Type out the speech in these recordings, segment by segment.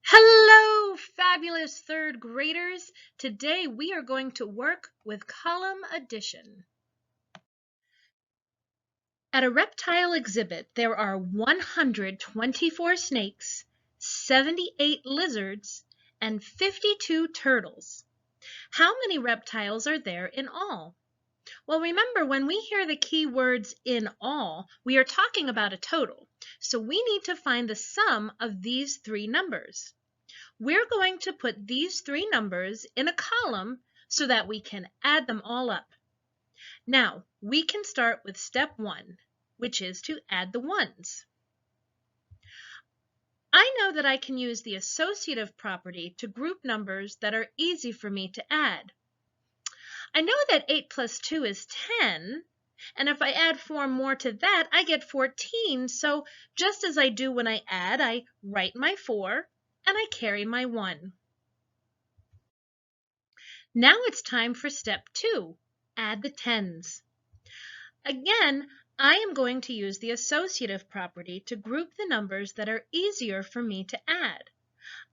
Hello, fabulous third graders. Today we are going to work with column addition. At a reptile exhibit, there are 124 snakes, 78 lizards, and 52 turtles. How many reptiles are there in all? Well, remember, when we hear the key words in all, we are talking about a total. So we need to find the sum of these three numbers. We're going to put these three numbers in a column so that we can add them all up. Now, we can start with step 1, which is to add the ones. I know that I can use the associative property to group numbers that are easy for me to add. I know that 8 plus 2 is 10, and if I add 4 more to that, I get 14. So just as I do when I add, I write my 4 and I carry my 1. Now it's time for step 2, add the tens. Again, I am going to use the associative property to group the numbers that are easier for me to add.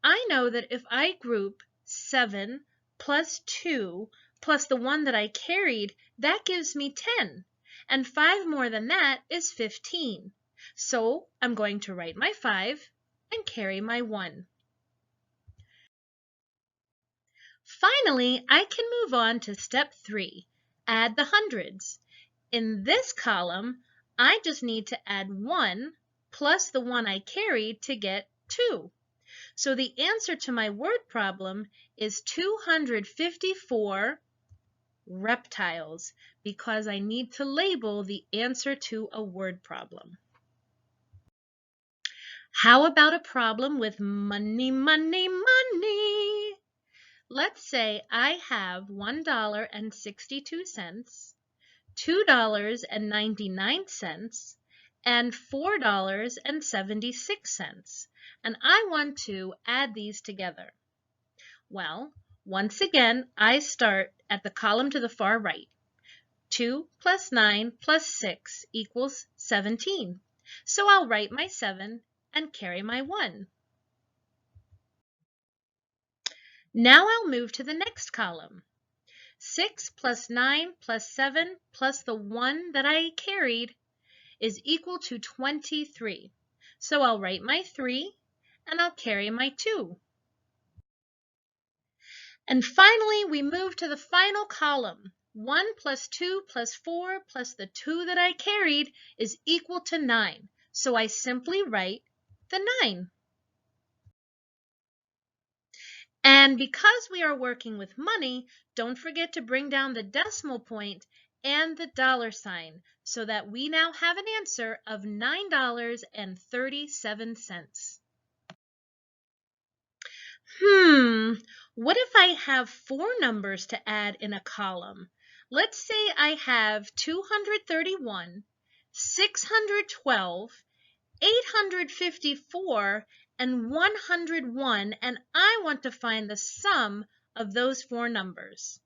I know that if I group 7 plus 2 plus the 1 that I carried, that gives me 10, and 5 more than that is 15. So I'm going to write my 5 and carry my 1. Finally, I can move on to step 3, add the hundreds. In this column, I just need to add 1 plus the 1 I carried to get 2. So the answer to my word problem is 254 reptiles, because I need to label the answer to a word problem. How about a problem with money, money, money? Let's say I have $1.62, $2.99, and $4.76, and I want to add these together. Well, once again, I start at the column to the far right. 2 plus 9 plus 6 equals 17. So I'll write my 7 and carry my 1. Now I'll move to the next column. 6 plus 9 plus 7 plus the 1 that I carried is equal to 23. So I'll write my 3 and I'll carry my 2. And finally, we move to the final column. 1 plus 2 plus 4 plus the 2 that I carried is equal to 9. So I simply write the 9. And because we are working with money, don't forget to bring down the decimal point and the dollar sign so that we now have an answer of $9.37. What if I have 4 numbers to add in a column? Let's say I have 231, 612, 854, and 101, and I want to find the sum of those 4 numbers.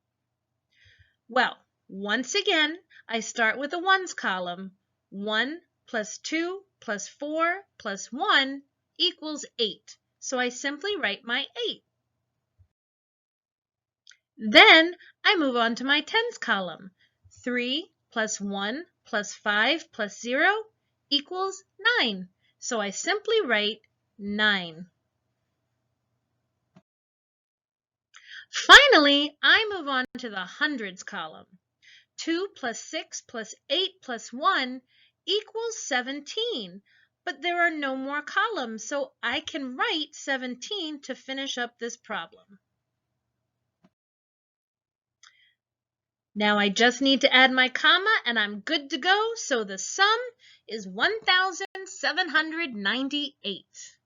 Well, once again, I start with the ones column. 1 plus 2 plus 4 plus 1 equals 8. So I simply write my 8. Then I move on to my tens column. 3 plus 1 plus 5 plus 0 equals 9. So I simply write 9. Finally, I move on to the hundreds column. 2 plus 6 plus 8 plus 1 equals 17. But there are no more columns, so I can write 17 to finish up this problem. Now I just need to add my comma and I'm good to go, so the sum is 1,798.